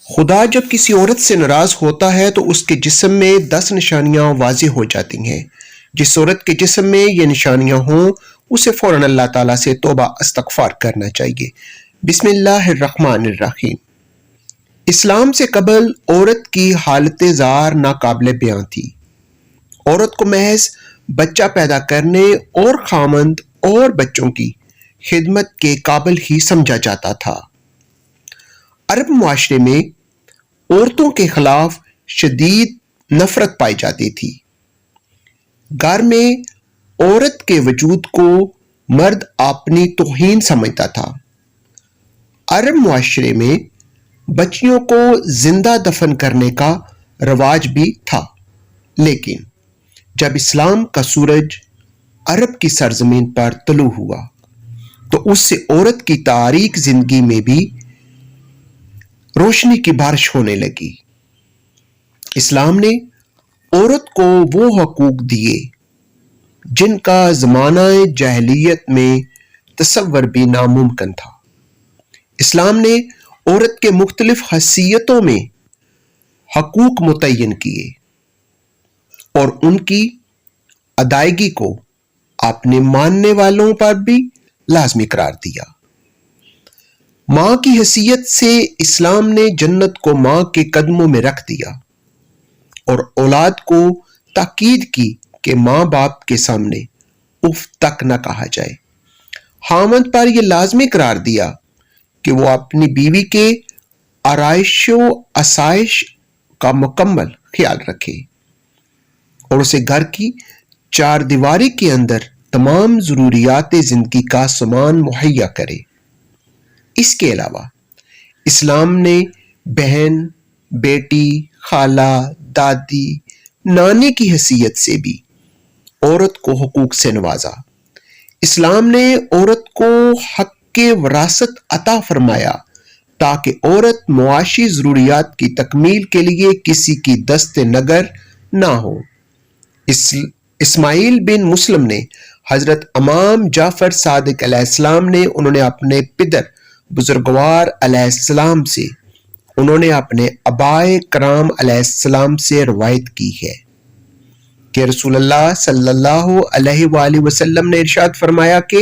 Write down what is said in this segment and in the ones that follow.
خدا جب کسی عورت سے ناراض ہوتا ہے تو اس کے جسم میں 10 نشانیاں واضح ہو جاتی ہیں۔ جس عورت کے جسم میں یہ نشانیاں ہوں اسے فوراً اللہ تعالیٰ سے توبہ استغفار کرنا چاہیے۔ بسم اللہ الرحمن الرحیم۔ اسلام سے قبل عورت کی حالت زار ناقابل بیان تھی۔ عورت کو محض بچہ پیدا کرنے اور خامند اور بچوں کی خدمت کے قابل ہی سمجھا جاتا تھا۔ عرب معاشرے میں عورتوں کے خلاف شدید نفرت پائی جاتی تھی۔ گھر میں عورت کے وجود کو مرد اپنی توہین سمجھتا تھا۔ عرب معاشرے میں بچیوں کو زندہ دفن کرنے کا رواج بھی تھا، لیکن جب اسلام کا سورج عرب کی سرزمین پر طلوع ہوا تو اس سے عورت کی تاریک زندگی میں بھی روشنی کی بارش ہونے لگی۔ اسلام نے عورت کو وہ حقوق دیے جن کا زمانہ جاہلیت میں تصور بھی ناممکن تھا۔ اسلام نے عورت کے مختلف حیثیتوں میں حقوق متعین کیے اور ان کی ادائیگی کو اپنے ماننے والوں پر بھی لازمی قرار دیا۔ ماں کی حیثیت سے اسلام نے جنت کو ماں کے قدموں میں رکھ دیا اور اولاد کو تاکید کی کہ ماں باپ کے سامنے اف تک نہ کہا جائے۔ خامند پر یہ لازمی قرار دیا کہ وہ اپنی بیوی کے آرائش و آسائش کا مکمل خیال رکھے اور اسے گھر کی چار دیواری کے اندر تمام ضروریات زندگی کا سامان مہیا کرے۔ اس کے علاوہ اسلام نے بہن، بیٹی، خالہ، دادی، نانی کی حیثیت سے بھی عورت کو حقوق سے نوازا۔ اسلام نے عورت کو حق کے وراثت عطا فرمایا تاکہ عورت معاشی ضروریات کی تکمیل کے لیے کسی کی دست نگر نہ ہو۔ اسماعیل بن مسلم نے حضرت امام جعفر صادق علیہ السلام نے انہوں نے اپنے پدر بزرگوار علیہ السلام سے انہوں نے اپنے آبائے کرام علیہ السلام سے روایت کی ہے کہ رسول اللہ صلی اللہ علیہ وآلہ وسلم نے ارشاد فرمایا کہ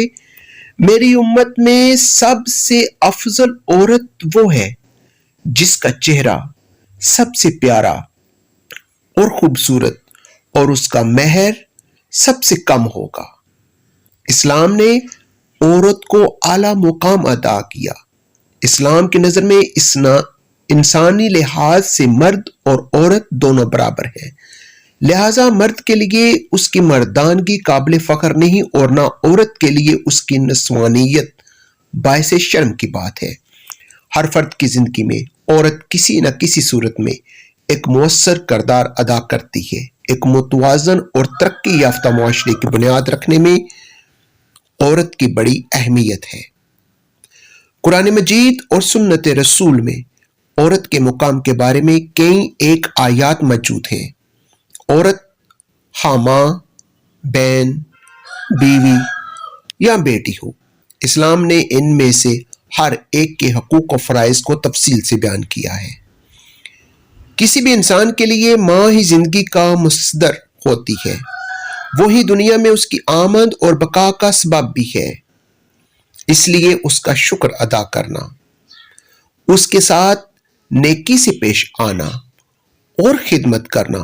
میری امت میں سب سے افضل عورت وہ ہے جس کا چہرہ سب سے پیارا اور خوبصورت اور اس کا مہر سب سے کم ہوگا۔ اسلام نے عورت کو اعلیٰ مقام عطا کیا۔ اسلام کی نظر میں انسانی لحاظ سے مرد اور عورت دونوں برابر ہیں، لہذا مرد کے لیے اس کی مردانگی قابل فخر نہیں اور نہ عورت کے لیے اس کی نسوانیت باعث شرم کی بات ہے۔ ہر فرد کی زندگی میں عورت کسی نہ کسی صورت میں ایک مؤثر کردار ادا کرتی ہے۔ ایک متوازن اور ترقی یافتہ معاشرے کی بنیاد رکھنے میں عورت کی بڑی اہمیت ہے۔ قرآن مجید اور سنت رسول میں عورت کے مقام کے بارے میں کئی ایک آیات موجود ہیں۔ عورت خواہ ماں، بہن، بیوی یا بیٹی ہو، اسلام نے ان میں سے ہر ایک کے حقوق و فرائض کو تفصیل سے بیان کیا ہے۔ کسی بھی انسان کے لیے ماں ہی زندگی کا مصدر ہوتی ہے، وہی دنیا میں اس کی آمد اور بقا کا سبب بھی ہے۔ اس لیے اس کا شکر ادا کرنا، اس کے ساتھ نیکی سے پیش آنا اور خدمت کرنا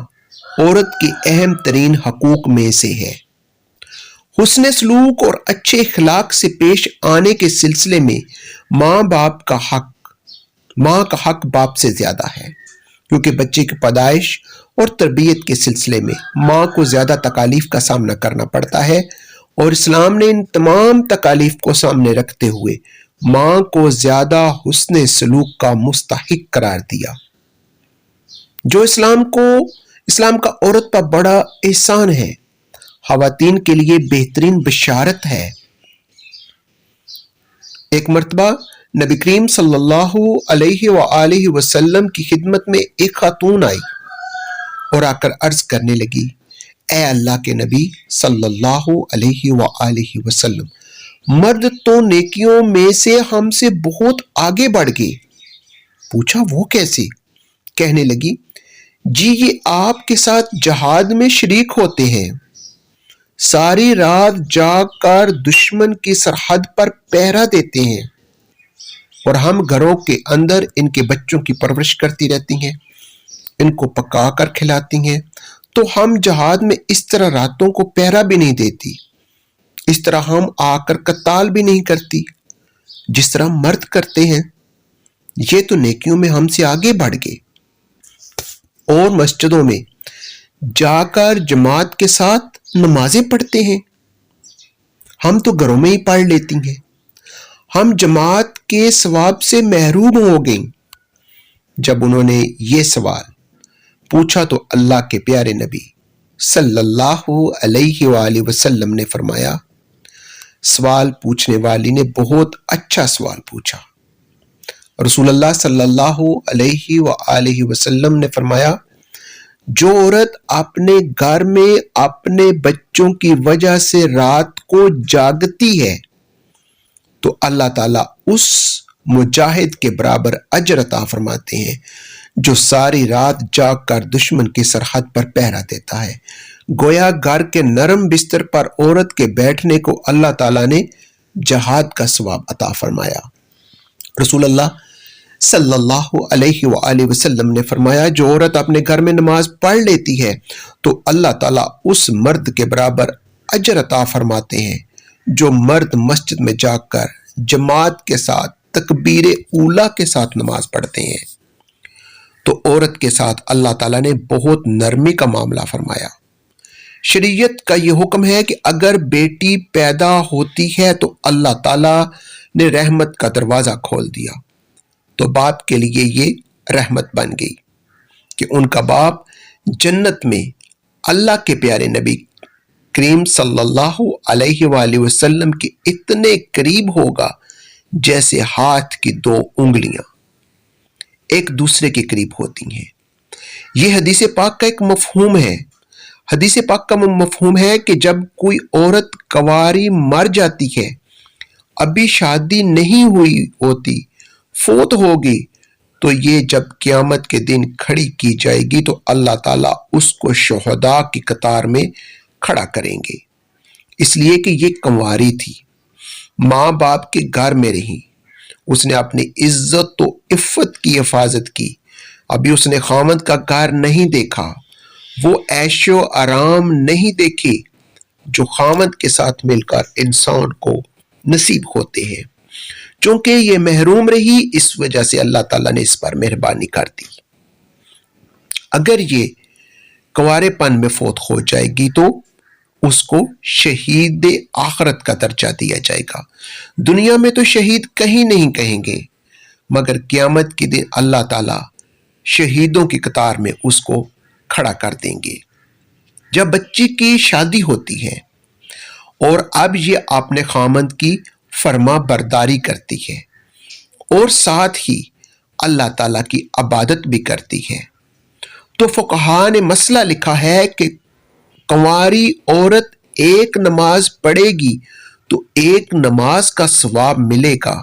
عورت کے اہم ترین حقوق میں سے ہے۔ حسن سلوک اور اچھے اخلاق سے پیش آنے کے سلسلے میں ماں کا حق باپ سے زیادہ ہے، کیونکہ بچے کی پیدائش اور تربیت کے سلسلے میں ماں کو زیادہ تکالیف کا سامنا کرنا پڑتا ہے، اور اسلام نے ان تمام تکالیف کو سامنے رکھتے ہوئے ماں کو زیادہ حسن سلوک کا مستحق قرار دیا، جو اسلام کا عورت پر بڑا احسان ہے، خواتین کے لیے بہترین بشارت ہے۔ ایک مرتبہ نبی کریم صلی اللہ علیہ وآلہ وسلم کی خدمت میں ایک خاتون آئی اور آ کر عرض کرنے لگی، اے اللہ کے نبی صلی اللہ علیہ وآلہ وسلم، مرد تو نیکیوں میں سے ہم سے بہت آگے بڑھ گئے، پوچھا وہ کیسے؟ کہنے لگی جی یہ آپ کے ساتھ جہاد میں شریک ہوتے ہیں، ساری رات جاگ کر دشمن کی سرحد پر پہرا دیتے ہیں، اور ہم گھروں کے اندر ان کے بچوں کی پرورش کرتی رہتی ہیں، ان کو پکا کر کھلاتی ہیں، تو ہم جہاد میں اس طرح راتوں کو پہرا بھی نہیں دیتی، اس طرح ہم آ کر قتال بھی نہیں کرتی جس طرح مرد کرتے ہیں، یہ تو نیکیوں میں ہم سے آگے بڑھ گئے، اور مسجدوں میں جا کر جماعت کے ساتھ نمازیں پڑھتے ہیں، ہم تو گھروں میں ہی پڑھ لیتی ہیں، ہم جماعت کے ثواب سے محروم ہو گئیں۔ جب انہوں نے یہ سوال پوچھا تو اللہ کے پیارے نبی صلی اللہ علیہ وآلہ وسلم نے فرمایا، سوال پوچھنے والی نے بہت اچھا سوال پوچھا۔ رسول اللہ صلی اللہ علیہ وآلہ وسلم نے فرمایا، جو عورت اپنے گھر میں اپنے بچوں کی وجہ سے رات کو جاگتی ہے تو اللہ تعالیٰ اس مجاہد کے برابر اجر عطا فرماتے ہیں جو ساری رات جاگ کر دشمن کی سرحد پر پہرا دیتا ہے۔ گویا گھر کے نرم بستر پر عورت کے بیٹھنے کو اللہ تعالیٰ نے جہاد کا ثواب عطا فرمایا۔ رسول اللہ صلی اللہ علیہ وآلہ وسلم نے فرمایا، جو عورت اپنے گھر میں نماز پڑھ لیتی ہے تو اللہ تعالیٰ اس مرد کے برابر اجر عطا فرماتے ہیں جو مرد مسجد میں جا کر جماعت کے ساتھ تکبیر اولا کے ساتھ نماز پڑھتے ہیں۔ تو عورت کے ساتھ اللہ تعالیٰ نے بہت نرمی کا معاملہ فرمایا۔ شریعت کا یہ حکم ہے کہ اگر بیٹی پیدا ہوتی ہے تو اللہ تعالیٰ نے رحمت کا دروازہ کھول دیا، تو باپ کے لیے یہ رحمت بن گئی کہ ان کا باپ جنت میں اللہ کے پیارے نبی کریم صلی اللہ علیہ وآلہ وسلم کے اتنے قریب ہوگا جیسے ہاتھ کی دو انگلیاں ایک دوسرے کے قریب ہوتی ہیں۔ یہ حدیث پاک کا ایک مفہوم ہے۔ حدیث پاک کا مفہوم ہے کہ جب کوئی عورت کنواری مر جاتی ہے، ابھی شادی نہیں ہوئی ہوتی، فوت ہوگی، تو یہ جب قیامت کے دن کھڑی کی جائے گی تو اللہ تعالیٰ اس کو شہداء کی قطار میں کھڑا کریں گے، اس لیے کہ یہ کنواری تھی، ماں باپ کے گھر میں رہی، اس نے اپنی عزت و عفت کی حفاظت کی، ابھی اس نے خامد کا گھر نہیں دیکھا، وہ عیش و آرام نہیں دیکھے جو خامد کے ساتھ مل کر انسان کو نصیب ہوتے ہیں۔ چونکہ یہ محروم رہی، اس وجہ سے اللہ تعالیٰ نے اس پر مہربانی کر دی۔ اگر یہ کنوارے پن میں فوت ہو جائے گی تو اس کو شہید آخرت کا درجہ دیا جائے گا۔ دنیا میں تو شہید کہیں نہیں کہیں گے، مگر قیامت کے دن اللہ تعالیٰ شہیدوں کی قطار میں اس کو کھڑا کر دیں گے۔ جب بچی کی شادی ہوتی ہے اور اب یہ اپنے خامند کی فرما برداری کرتی ہے اور ساتھ ہی اللہ تعالیٰ کی عبادت بھی کرتی ہے، تو فقہاء نے مسئلہ لکھا ہے کہ کنواری عورت ایک نماز پڑھے گی تو ایک نماز کا ثواب ملے گا،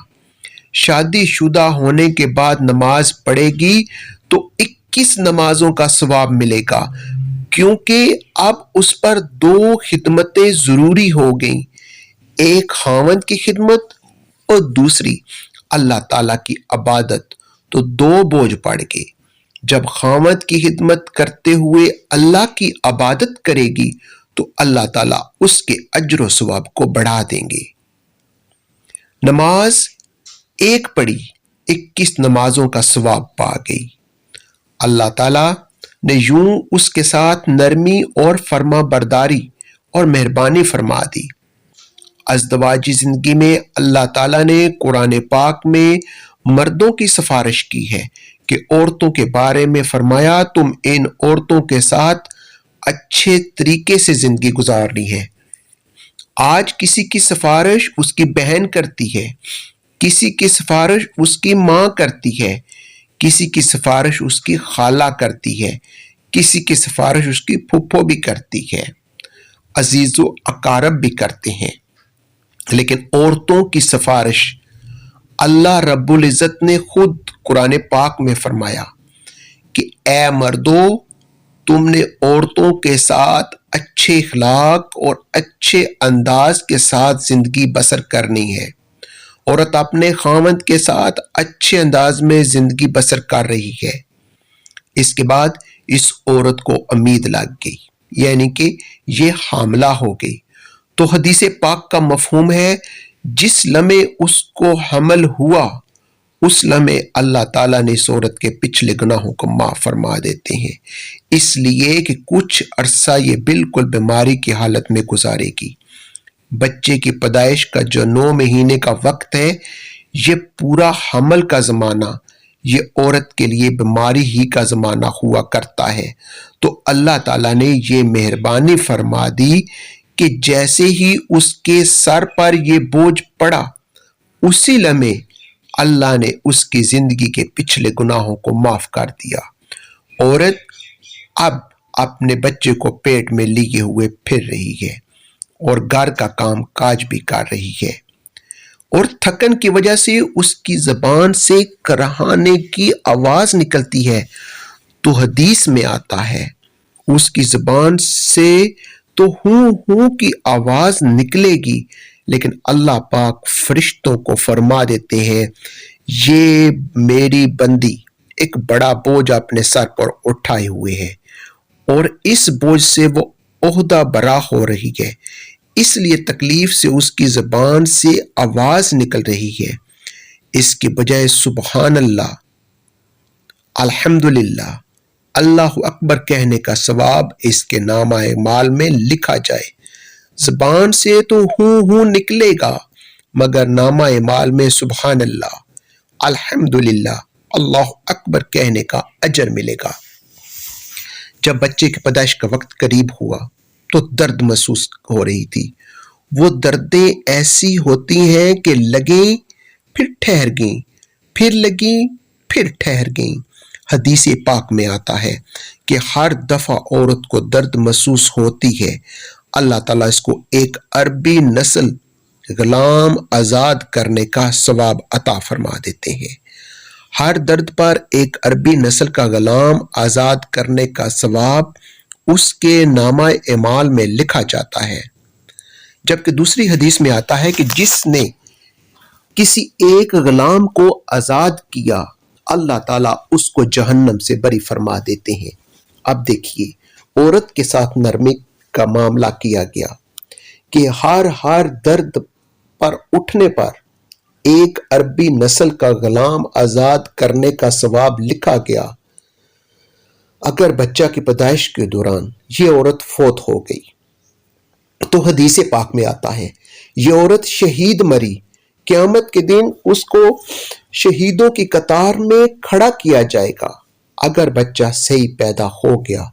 شادی شدہ ہونے کے بعد نماز پڑھے گی تو 21 نمازوں کا ثواب ملے گا، کیونکہ اب اس پر 2 خدمتیں ضروری ہو گئیں، ایک خاوند کی خدمت اور دوسری اللہ تعالیٰ کی عبادت، تو 2 بوجھ پڑ گئے۔ جب خاوند کی خدمت کرتے ہوئے اللہ کی عبادت کرے گی تو اللہ تعالیٰ اس کے اجر و ثواب کو بڑھا دیں گے۔ نماز ایک پڑھی 21 نمازوں کا ثواب پا گئی۔ اللہ تعالیٰ نے یوں اس کے ساتھ نرمی اور فرما برداری اور مہربانی فرما دی۔ ازدواجی زندگی میں اللہ تعالیٰ نے قرآن پاک میں مردوں کی سفارش کی ہے کہ عورتوں کے بارے میں فرمایا، تم ان عورتوں کے ساتھ اچھے طریقے سے زندگی گزارنی ہے۔ آج کسی کی سفارش اس کی بہن کرتی ہے، کسی کی سفارش اس کی ماں کرتی ہے، کسی کی سفارش اس کی خالہ کرتی ہے، کسی کی سفارش اس کی پھپھو بھی کرتی ہے، عزیز و اقارب بھی کرتے ہیں، لیکن عورتوں کی سفارش اللہ رب العزت نے خود قرآن پاک میں فرمایا کہ اے مردو، تم نے عورتوں کے ساتھ اچھے اخلاق اور اچھے انداز کے ساتھ زندگی بسر کرنی ہے۔ عورت اپنے خاوند کے ساتھ اچھے انداز میں زندگی بسر کر رہی ہے۔ اس کے بعد اس عورت کو امید لگ گئی، یعنی کہ یہ حاملہ ہو گئی، تو حدیث پاک کا مفہوم ہے جس لمحے اس کو حمل ہوا اس لمحے اللہ تعالیٰ نے اس عورت کے پچھلے گناہوں کو معاف فرما دیتے ہیں، اس لیے کہ کچھ عرصہ یہ بالکل بیماری کی حالت میں گزارے گی۔ بچے کی پیدائش کا جو 9 مہینے کا وقت ہے، یہ پورا حمل کا زمانہ یہ عورت کے لیے بیماری ہی کا زمانہ ہوا کرتا ہے۔ تو اللہ تعالیٰ نے یہ مہربانی فرما دی کہ جیسے ہی اس کے سر پر یہ بوجھ پڑا، اسی لمحے اللہ نے اس کی زندگی کے پچھلے گناہوں کو معاف کر دیا۔ عورت اب اپنے بچے کو پیٹ میں لیے ہوئے پھر رہی ہے اور گھر کا کام کاج بھی کر رہی ہے، اور تھکن کی وجہ سے اس کی زبان سے کراہنے کی آواز نکلتی ہے، تو حدیث میں آتا ہے اس کی زبان سے تو ہوں ہوں کی آواز نکلے گی، لیکن اللہ پاک فرشتوں کو فرما دیتے ہیں یہ میری بندی ایک بڑا بوجھ اپنے سر پر اٹھائے ہوئے ہے اور اس بوجھ سے وہ عہدہ برا ہو رہی ہے، اس لیے تکلیف سے اس کی زبان سے آواز نکل رہی ہے۔ اس کی بجائے سبحان اللہ، الحمدللہ، اللہ اکبر کہنے کا ثواب اس کے نامہ اعمال میں لکھا جائے۔ زبان سے تو ہوں نکلے گا، مگر نامہ اعمال میں سبحان اللہ، الحمدللہ، اللہ اکبر کہنے کا اجر ملے گا۔ جب بچے کی پیدائش کا وقت قریب ہوا تو درد محسوس ہو رہی تھی۔ وہ دردیں ایسی ہوتی ہیں کہ لگیں پھر ٹھہر گئیں، پھر لگیں پھر ٹھہر گئیں۔ حدیث پاک میں آتا ہے کہ ہر دفعہ عورت کو درد محسوس ہوتی ہے، اللہ تعالیٰ اس کو ایک عربی نسل غلام آزاد کرنے کا ثواب عطا فرما دیتے ہیں۔ ہر درد پر ایک عربی نسل کا غلام آزاد کرنے کا ثواب اس کے نامہ اعمال میں لکھا جاتا ہے۔ جبکہ دوسری حدیث میں آتا ہے کہ جس نے کسی ایک غلام کو آزاد کیا، اللہ تعالیٰ اس کو جہنم سے بری فرما دیتے ہیں۔ اب دیکھیے عورت کے ساتھ نرمی کا معاملہ کیا گیا کہ ہر درد پر اٹھنے پر ایک عربی نسل کا غلام آزاد کرنے کا ثواب لکھا گیا۔ اگر بچہ کی پیدائش کے دوران یہ عورت فوت ہو گئی تو حدیث پاک میں آتا ہے یہ عورت شہید مری، قیامت کے دن اس کو شہیدوں کی قطار میں کھڑا کیا جائے گا۔ اگر بچہ صحیح پیدا ہو گیا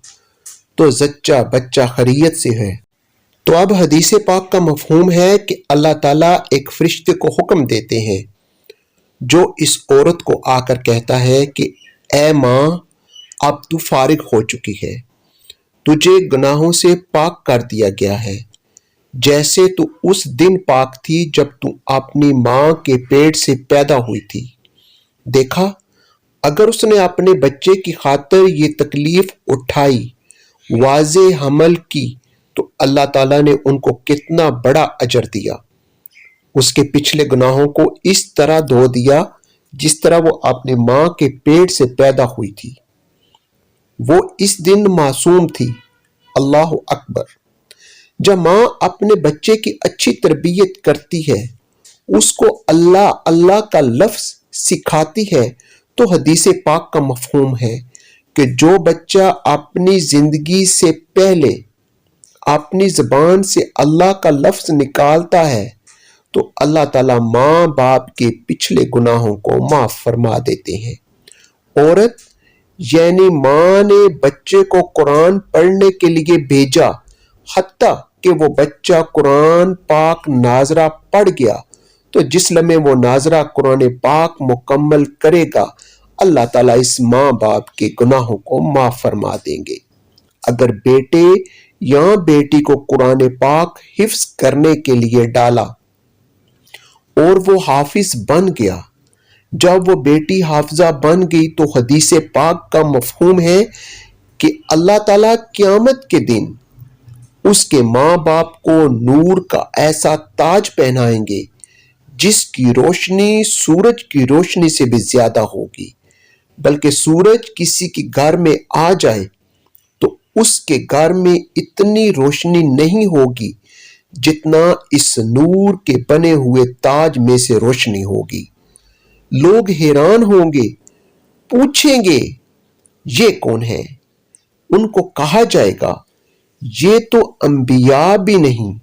تو زچہ بچہ خیریت سے ہے۔ تو اب حدیث پاک کا مفہوم ہے کہ اللہ تعالیٰ ایک فرشتے کو حکم دیتے ہیں جو اس عورت کو آ کر کہتا ہے کہ اے ماں، اب تو فارغ ہو چکی ہے، تجھے گناہوں سے پاک کر دیا گیا ہے، جیسے تو اس دن پاک تھی جب تو اپنی ماں کے پیٹ سے پیدا ہوئی تھی۔ دیکھا، اگر اس نے اپنے بچے کی خاطر یہ تکلیف اٹھائی، واضح حمل کی، تو اللہ تعالیٰ نے ان کو کتنا بڑا اجر دیا۔ اس کے پچھلے گناہوں کو اس طرح دھو دیا جس طرح وہ اپنی ماں کے پیٹ سے پیدا ہوئی تھی۔ وہ اس دن معصوم تھی۔ اللہ اکبر۔ جب ماں اپنے بچے کی اچھی تربیت کرتی ہے، اس کو اللہ اللہ کا لفظ سکھاتی ہے، تو حدیث پاک کا مفہوم ہے کہ جو بچہ اپنی زندگی سے پہلے اپنی زبان سے اللہ کا لفظ نکالتا ہے تو اللہ تعالیٰ ماں باپ کے پچھلے گناہوں کو معاف فرما دیتے ہیں۔ عورت یعنی ماں نے بچے کو قرآن پڑھنے کے لیے بھیجا، حتیٰ کہ وہ بچہ قرآن پاک ناظرہ پڑھ گیا، تو جس لمحے وہ ناظرہ قرآن پاک مکمل کرے گا، اللہ تعالیٰ اس ماں باپ کے گناہوں کو معاف فرما دیں گے۔ اگر بیٹے یا بیٹی کو قرآن پاک حفظ کرنے کے لیے ڈالا اور وہ حافظ بن گیا جب وہ بیٹی حافظہ بن گئی تو حدیث پاک کا مفہوم ہے کہ اللہ تعالیٰ قیامت کے دن اس کے ماں باپ کو نور کا ایسا تاج پہنائیں گے جس کی روشنی سورج کی روشنی سے بھی زیادہ ہوگی، بلکہ سورج کسی کے گھر میں آ جائے تو اس کے گھر میں اتنی روشنی نہیں ہوگی جتنا اس نور کے بنے ہوئے تاج میں سے روشنی ہوگی۔ لوگ حیران ہوں گے، پوچھیں گے یہ کون ہے؟ ان کو کہا جائے گا یہ تو انبیاء بھی نہیں،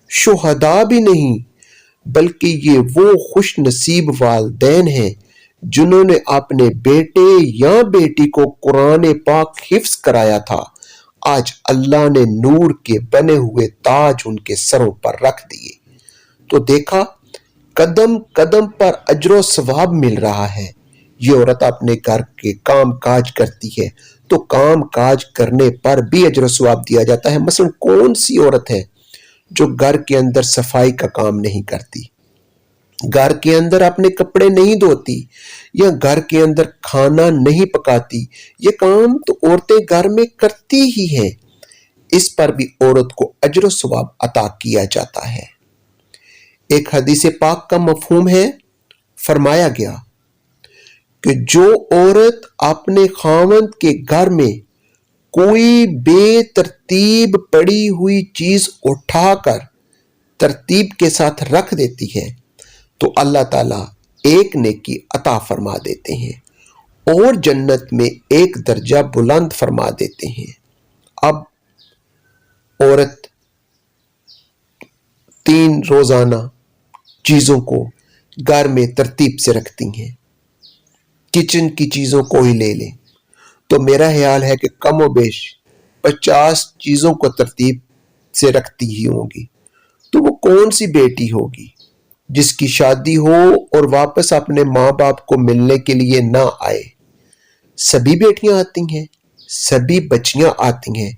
شہداء بھی نہیں، بلکہ یہ وہ خوش نصیب والدین ہیں جنہوں نے اپنے بیٹے یا بیٹی کو قرآن پاک حفظ کرایا تھا۔ آج اللہ نے نور کے بنے ہوئے تاج ان کے سروں پر رکھ دیے۔ تو دیکھا، قدم قدم پر اجر و ثواب مل رہا ہے۔ یہ عورت اپنے گھر کے کام کاج کرتی ہے تو کام کاج کرنے پر بھی اجر و ثواب دیا جاتا ہے۔ مثلا کون سی عورت ہے جو گھر کے اندر صفائی کا کام نہیں کرتی، گھر کے اندر اپنے کپڑے نہیں دھوتی، یا گھر کے اندر کھانا نہیں پکاتی؟ یہ کام تو عورتیں گھر میں کرتی ہی ہیں۔ اس پر بھی عورت کو اجر و ثواب عطا کیا جاتا ہے۔ ایک حدیث پاک کا مفہوم ہے، فرمایا گیا کہ جو عورت اپنے خاوند کے گھر میں کوئی بے ترتیب پڑی ہوئی چیز اٹھا کر ترتیب کے ساتھ رکھ دیتی ہے تو اللہ تعالیٰ ایک نیکی عطا فرما دیتے ہیں اور جنت میں ایک درجہ بلند فرما دیتے ہیں۔ اب عورت 3 روزانہ چیزوں کو گھر میں ترتیب سے رکھتی ہیں، کچن کی چیزوں کو ہی لے لیں تو میرا خیال ہے کہ کم و بیش 50 چیزوں کو ترتیب سے رکھتی ہی ہوں گی۔ تو وہ کون سی بیٹی ہوگی جس کی شادی ہو اور واپس اپنے ماں باپ کو ملنے کے لیے نہ آئے؟ سبھی بیٹیاں آتی ہیں، سبھی بچیاں آتی ہیں،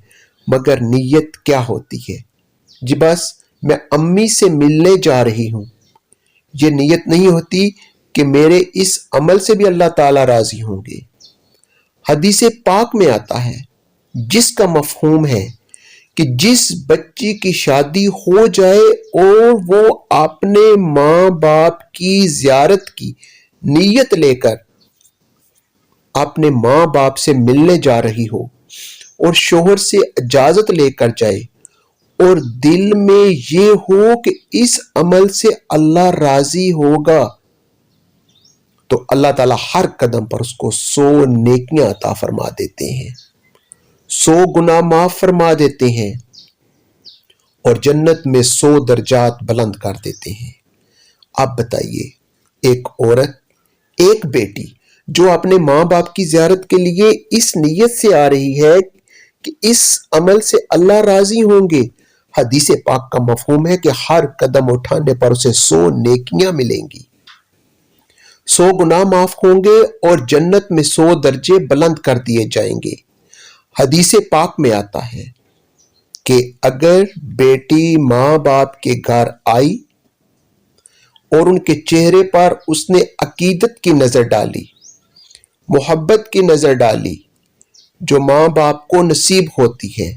مگر نیت کیا ہوتی ہے؟ جی بس میں امی سے ملنے جا رہی ہوں۔ یہ نیت نہیں ہوتی کہ میرے اس عمل سے بھی اللہ تعالیٰ راضی ہوں گے۔ حدیث پاک میں آتا ہے جس کا مفہوم ہے کہ جس بچی کی شادی ہو جائے اور وہ اپنے ماں باپ کی زیارت کی نیت لے کر اپنے ماں باپ سے ملنے جا رہی ہو اور شوہر سے اجازت لے کر جائے اور دل میں یہ ہو کہ اس عمل سے اللہ راضی ہوگا، تو اللہ تعالیٰ ہر قدم پر اس کو 100 نیکیاں عطا فرما دیتے ہیں، 100 گناہ معاف فرما دیتے ہیں اور جنت میں 100 درجات بلند کر دیتے ہیں۔ اب بتائیے، ایک عورت، ایک بیٹی جو اپنے ماں باپ کی زیارت کے لیے اس نیت سے آ رہی ہے کہ اس عمل سے اللہ راضی ہوں گے، حدیث پاک کا مفہوم ہے کہ ہر قدم اٹھانے پر اسے 100 نیکیاں ملیں گی، 100 گناہ معاف ہوں گے اور جنت میں 100 درجے بلند کر دیے جائیں گے۔ حدیث پاک میں آتا ہے کہ اگر بیٹی ماں باپ کے گھر آئی اور ان کے چہرے پر اس نے عقیدت کی نظر ڈالی، محبت کی نظر ڈالی جو ماں باپ کو نصیب ہوتی ہے،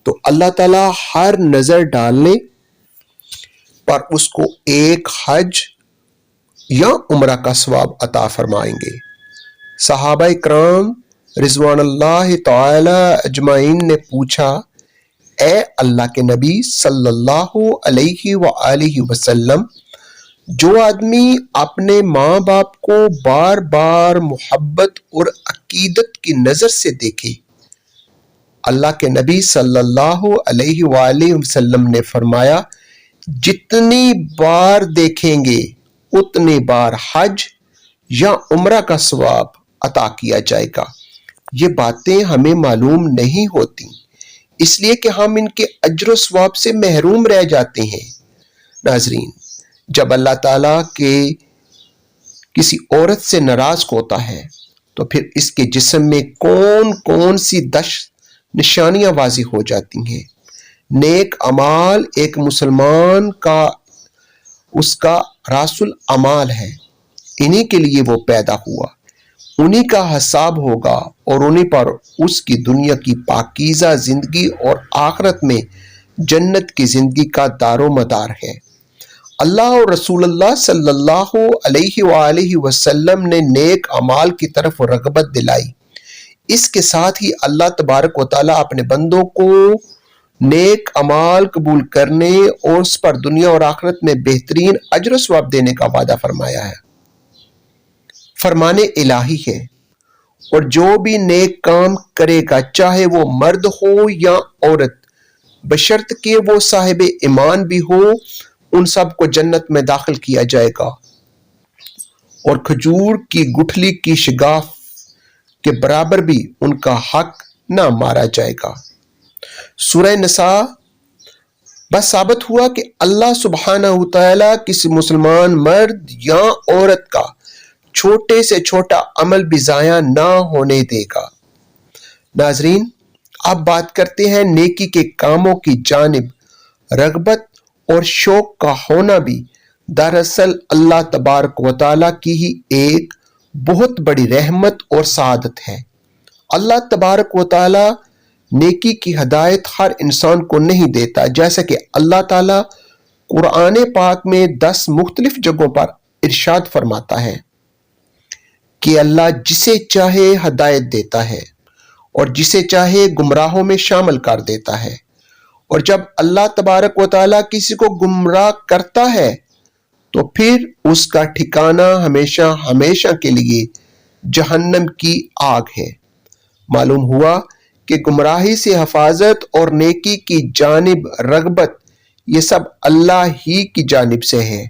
تو اللہ تعالیٰ ہر نظر ڈالنے پر اس کو ایک حج یا عمرہ کا ثواب عطا فرمائیں گے۔ صحابہ کرام رضوان اللہ تعالی اجمعین نے پوچھا، اے اللہ کے نبی صلی اللہ علیہ وآلہ وسلم، جو آدمی اپنے ماں باپ کو بار بار محبت اور عقیدت کی نظر سے دیکھے، اللہ کے نبی صلی اللہ علیہ وآلہ وسلم نے فرمایا جتنی بار دیکھیں گے اتنی بار حج یا عمرہ کا ثواب عطا کیا جائے گا۔ یہ باتیں ہمیں معلوم نہیں ہوتی، اس لیے کہ ہم ان کے اجر و ثواب سے محروم رہ جاتے ہیں۔ ناظرین، جب اللہ تعالیٰ کے کسی عورت سے ناراض ہوتا ہے تو پھر اس کے جسم میں کون کون سی نشانیاں واضح ہو جاتی ہیں۔ نیک اعمال ایک مسلمان کا اس کا راس العمال ہے، انہی کے لیے وہ پیدا ہوا، انہی کا حساب ہوگا اور انہی پر اس کی دنیا کی پاکیزہ زندگی اور آخرت میں جنت کی زندگی کا دار و مدار ہے۔ اللہ اور رسول اللہ صلی اللہ علیہ وآلہ وسلم نے نیک اعمال کی طرف رغبت دلائی۔ اس کے ساتھ ہی اللہ تبارک و تعالیٰ اپنے بندوں کو نیک اعمال قبول کرنے اور اس پر دنیا اور آخرت میں بہترین اجر و ثواب دینے کا وعدہ فرمایا ہے۔ فرمان الہی ہے، اور جو بھی نیک کام کرے گا چاہے وہ مرد ہو یا عورت، بشرط کہ وہ صاحب ایمان بھی ہو، ان سب کو جنت میں داخل کیا جائے گا اور کھجور کی گٹھلی کی شگاف کے برابر بھی ان کا حق نہ مارا جائے گا۔ سورہ نساء بس ثابت ہوا کہ اللہ سبحانہ وتعالی کسی مسلمان مرد یا عورت کا چھوٹے سے چھوٹا عمل بھی ضائع نہ ہونے دے گا۔ ناظرین، اب بات کرتے ہیں نیکی کے کاموں کی جانب رغبت اور شوق کا ہونا بھی دراصل اللہ تبارک و تعالیٰ کی ہی ایک بہت بڑی رحمت اور سعادت ہے۔ اللہ تبارک و تعالیٰ نیکی کی ہدایت ہر انسان کو نہیں دیتا، جیسا کہ اللہ تعالیٰ قرآن پاک میں 10 مختلف جگہوں پر ارشاد فرماتا ہے کہ اللہ جسے چاہے ہدایت دیتا ہے اور جسے چاہے گمراہوں میں شامل کر دیتا ہے، اور جب اللہ تبارک و تعالیٰ کسی کو گمراہ کرتا ہے تو پھر اس کا ٹھکانہ ہمیشہ ہمیشہ کے لیے جہنم کی آگ ہے۔ معلوم ہوا کہ گمراہی سے حفاظت اور نیکی کی جانب رغبت یہ سب اللہ ہی کی جانب سے ہے،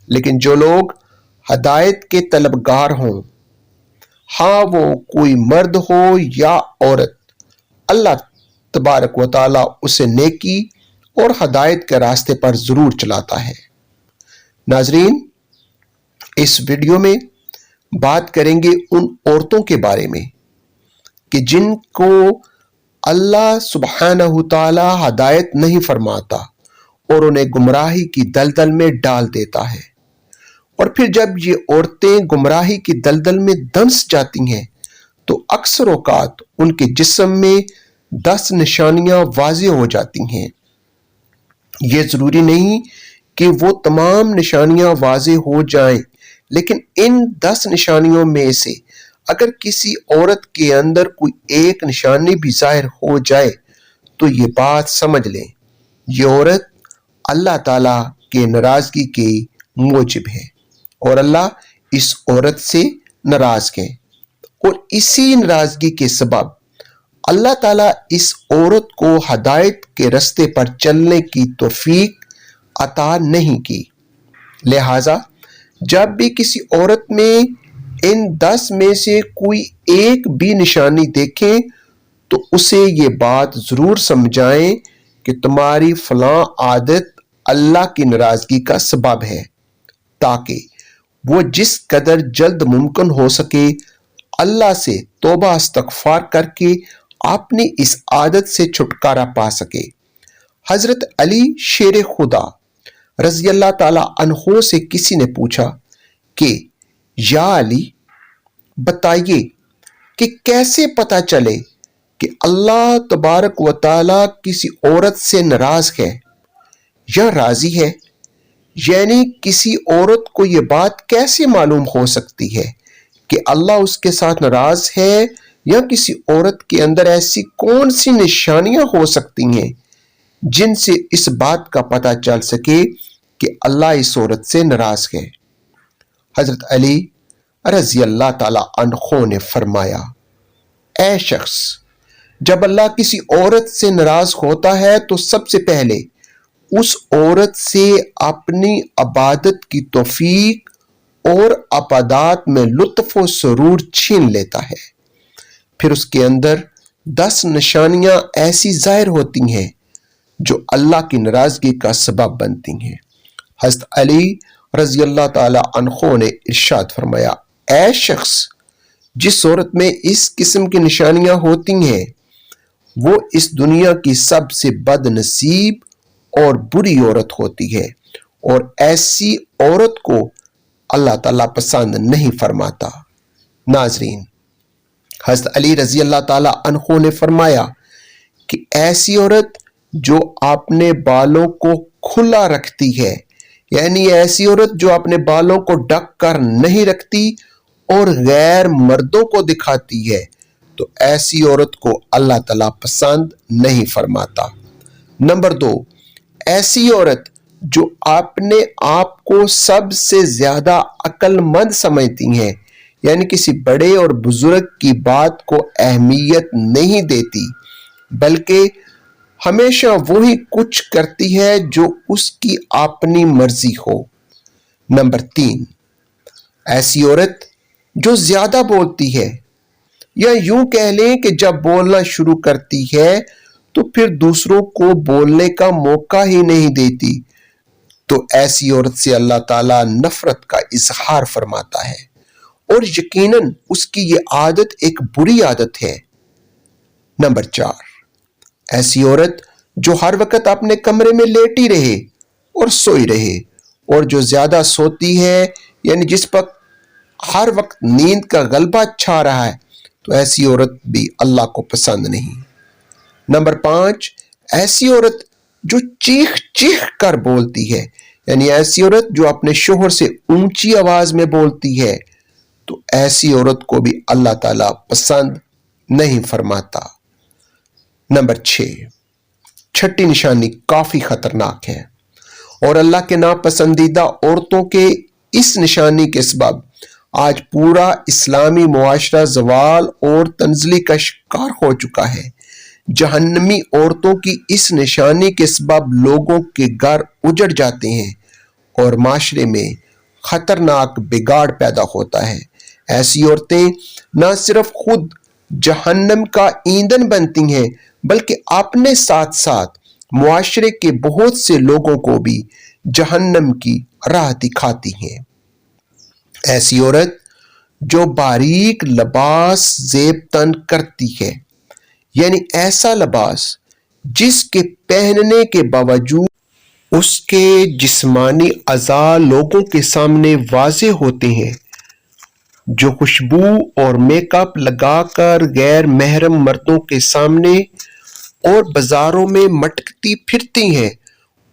لیکن جو لوگ ہدایت کے طلبگار ہوں، ہاں وہ کوئی مرد ہو یا عورت، اللہ تبارک و تعالیٰ اسے نیکی اور ہدایت کے راستے پر ضرور چلاتا ہے۔ ناظرین، اس ویڈیو میں بات کریں گے ان عورتوں کے بارے میں کہ جن کو اللہ سبحانہ وتعالی ہدایت نہیں فرماتا اور انہیں گمراہی کی دلدل میں ڈال دیتا ہے، اور پھر جب یہ عورتیں گمراہی کی دلدل میں دنس جاتی ہیں تو اکثر اوقات ان کے جسم میں 10 نشانیاں واضح ہو جاتی ہیں۔ یہ ضروری نہیں کہ وہ تمام نشانیاں واضح ہو جائیں، لیکن ان 10 نشانیوں میں سے اگر کسی عورت کے اندر کوئی ایک نشانی بھی ظاہر ہو جائے تو یہ بات سمجھ لیں، یہ عورت اللہ تعالیٰ کے ناراضگی کے موجب ہے اور اللہ اس عورت سے ناراض ہے، اور اسی ناراضگی کے سبب اللہ تعالیٰ اس عورت کو ہدایت کے راستے پر چلنے کی توفیق عطا نہیں کی۔ لہٰذا جب بھی کسی عورت میں ان 10 میں سے کوئی ایک بھی نشانی دیکھیں تو اسے یہ بات ضرور سمجھائیں کہ تمہاری فلاں عادت اللہ کی ناراضگی کا سبب ہے، تاکہ وہ جس قدر جلد ممکن ہو سکے اللہ سے توبہ استغفار کر کے اپنی اس عادت سے چھٹکارا پا سکے۔ حضرت علی شیر خدا رضی اللہ تعالی عنہ سے کسی نے پوچھا کہ یا علی، بتائیے کہ کیسے پتہ چلے کہ اللہ تبارک و تعالیٰ کسی عورت سے ناراض ہے یا راضی ہے، یعنی کسی عورت کو یہ بات کیسے معلوم ہو سکتی ہے کہ اللہ اس کے ساتھ ناراض ہے، یا کسی عورت کے اندر ایسی کون سی نشانیاں ہو سکتی ہیں جن سے اس بات کا پتہ چل سکے کہ اللہ اس عورت سے ناراض ہے؟ حضرت علی رضی اللہ تعالی عنہ نے فرمایا، اے شخص، جب اللہ کسی عورت سے ناراض ہوتا ہے تو سب سے پہلے اس عورت سے اپنی عبادت کی توفیق اور عبادات میں لطف و سرور چھین لیتا ہے، پھر اس کے اندر 10 نشانیاں ایسی ظاہر ہوتی ہیں جو اللہ کی ناراضگی کا سبب بنتی ہیں۔ حضرت علی رضی اللہ تعالی عنہ نے ارشاد فرمایا، اے شخص، جس عورت میں اس قسم کی نشانیاں ہوتی ہیں وہ اس دنیا کی سب سے بد نصیب اور بری عورت ہوتی ہے، اور ایسی عورت کو اللہ تعالیٰ پسند نہیں فرماتا۔ ناظرین، حضرت علی رضی اللہ تعالیٰ عنہ نے فرمایا کہ ایسی عورت جو اپنے بالوں کو کھلا رکھتی ہے، یعنی ایسی عورت جو اپنے بالوں کو ڈھک کر نہیں رکھتی اور غیر مردوں کو دکھاتی ہے، تو ایسی عورت کو اللہ تعالیٰ پسند نہیں فرماتا۔ نمبر 2، ایسی عورت جو اپنے آپ کو سب سے زیادہ عقل مند سمجھتی ہیں، یعنی کسی بڑے اور بزرگ کی بات کو اہمیت نہیں دیتی، بلکہ ہمیشہ وہی کچھ کرتی ہے جو اس کی اپنی مرضی ہو۔ نمبر 3، ایسی عورت جو زیادہ بولتی ہے، یا یوں کہہ لیں کہ جب بولنا شروع کرتی ہے تو پھر دوسروں کو بولنے کا موقع ہی نہیں دیتی، تو ایسی عورت سے اللہ تعالیٰ نفرت کا اظہار فرماتا ہے، اور یقیناً اس کی یہ عادت ایک بری عادت ہے۔ نمبر 4، ایسی عورت جو ہر وقت اپنے کمرے میں لیٹی رہے اور سوئی رہے، اور جو زیادہ سوتی ہے، یعنی جس پر ہر وقت نیند کا غلبہ چھا رہا ہے، تو ایسی عورت بھی اللہ کو پسند نہیں۔ نمبر 5، ایسی عورت جو چیخ چیخ کر بولتی ہے، یعنی ایسی عورت جو اپنے شوہر سے اونچی آواز میں بولتی ہے، تو ایسی عورت کو بھی اللہ تعالیٰ پسند نہیں فرماتا۔ نمبر 6، چھٹی نشانی کافی خطرناک ہے، اور اللہ کے ناپسندیدہ عورتوں کے اس نشانی کے سبب آج پورا اسلامی معاشرہ زوال اور تنزلی کا شکار ہو چکا ہے۔ جہنمی عورتوں کی اس نشانی کے سبب لوگوں کے گھر اجڑ جاتے ہیں اور معاشرے میں خطرناک بگاڑ پیدا ہوتا ہے۔ ایسی عورتیں نہ صرف خود جہنم کا ایندھن بنتی ہیں، بلکہ اپنے ساتھ ساتھ معاشرے کے بہت سے لوگوں کو بھی جہنم کی راہ دکھاتی ہیں۔ ایسی عورت جو باریک لباس زیب تن کرتی ہے، یعنی ایسا لباس جس کے پہننے کے باوجود اس کے جسمانی اعضاء لوگوں کے سامنے واضح ہوتے ہیں، جو خوشبو اور میک اپ لگا کر غیر محرم مردوں کے سامنے اور بازاروں میں مٹکتی پھرتی ہیں،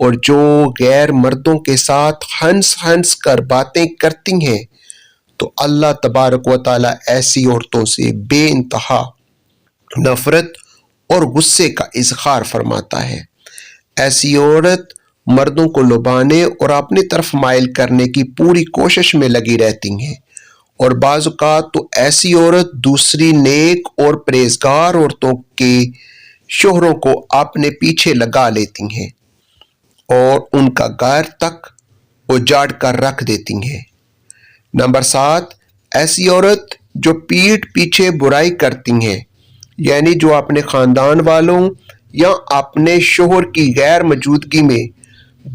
اور جو غیر مردوں کے ساتھ ہنس ہنس کر باتیں کرتی ہیں، تو اللہ تبارک و تعالیٰ ایسی عورتوں سے بے انتہا نفرت اور غصے کا اظہار فرماتا ہے۔ ایسی عورت مردوں کو لبانے اور اپنی طرف مائل کرنے کی پوری کوشش میں لگی رہتی ہیں، اور بعض اوقات تو ایسی عورت دوسری نیک اور پرہیزگار عورتوں کے شوہروں کو اپنے پیچھے لگا لیتی ہیں اور ان کا گھر تک اجاڑ کر رکھ دیتی ہیں۔ نمبر 7، ایسی عورت جو پیٹھ پیچھے برائی کرتی ہیں، یعنی جو اپنے خاندان والوں یا اپنے شوہر کی غیر موجودگی میں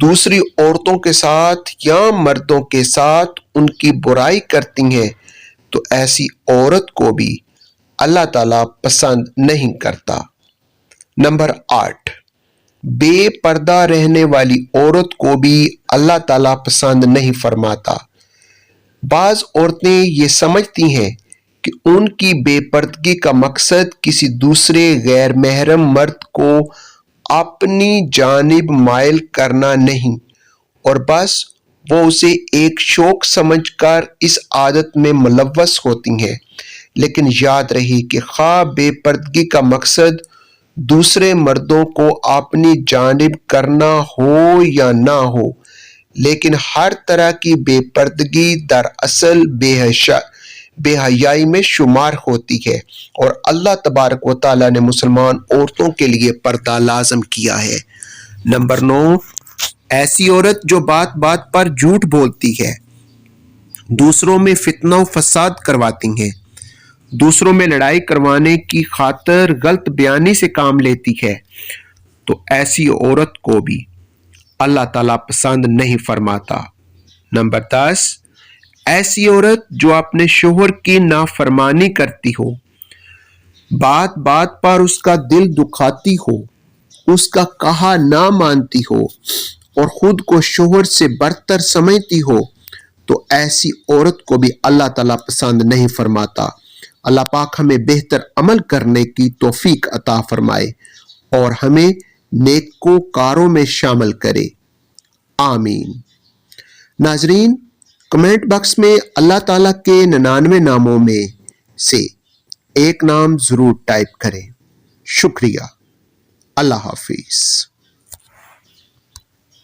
دوسری عورتوں کے ساتھ یا مردوں کے ساتھ ان کی برائی کرتی ہیں، تو ایسی عورت کو بھی اللہ تعالیٰ پسند نہیں کرتا۔ نمبر 8، بے پردہ رہنے والی عورت کو بھی اللہ تعالیٰ پسند نہیں فرماتا۔ بعض عورتیں یہ سمجھتی ہیں کہ ان کی بے پردگی کا مقصد کسی دوسرے غیر محرم مرد کو اپنی جانب مائل کرنا نہیں، اور بس وہ اسے ایک شوق سمجھ کر اس عادت میں ملوث ہوتی ہیں۔ لیکن یاد رہے کہ خواہ بے پردگی کا مقصد دوسرے مردوں کو اپنی جانب کرنا ہو یا نہ ہو، لیکن ہر طرح کی بے پردگی دراصل بے حیائی میں شمار ہوتی ہے، اور اللہ تبارک و تعالیٰ نے مسلمان عورتوں کے لیے پردہ لازم کیا ہے۔ نمبر 9، ایسی عورت جو بات بات پر جھوٹ بولتی ہے، دوسروں میں فتنہ و فساد کرواتی ہیں، دوسروں میں لڑائی کروانے کی خاطر غلط بیانی سے کام لیتی ہے، تو ایسی عورت کو بھی اللہ تعالیٰ پسند نہیں فرماتا۔ نمبر 10، ایسی عورت جو اپنے شوہر کی نافرمانی کرتی ہو، بات بات پر اس کا دل دکھاتی ہو، اس کا کہا نہ مانتی ہو، اور خود کو شوہر سے برتر سمجھتی ہو، تو ایسی عورت کو بھی اللہ تعالیٰ پسند نہیں فرماتا۔ اللہ پاک ہمیں بہتر عمل کرنے کی توفیق عطا فرمائے اور ہمیں نیکوکاروں میں شامل کرے، آمین۔ ناظرین، کمنٹ باکس میں اللہ تعالیٰ کے 99 ناموں میں سے ایک نام ضرور ٹائپ کریں۔ شکریہ۔ اللہ حافظ۔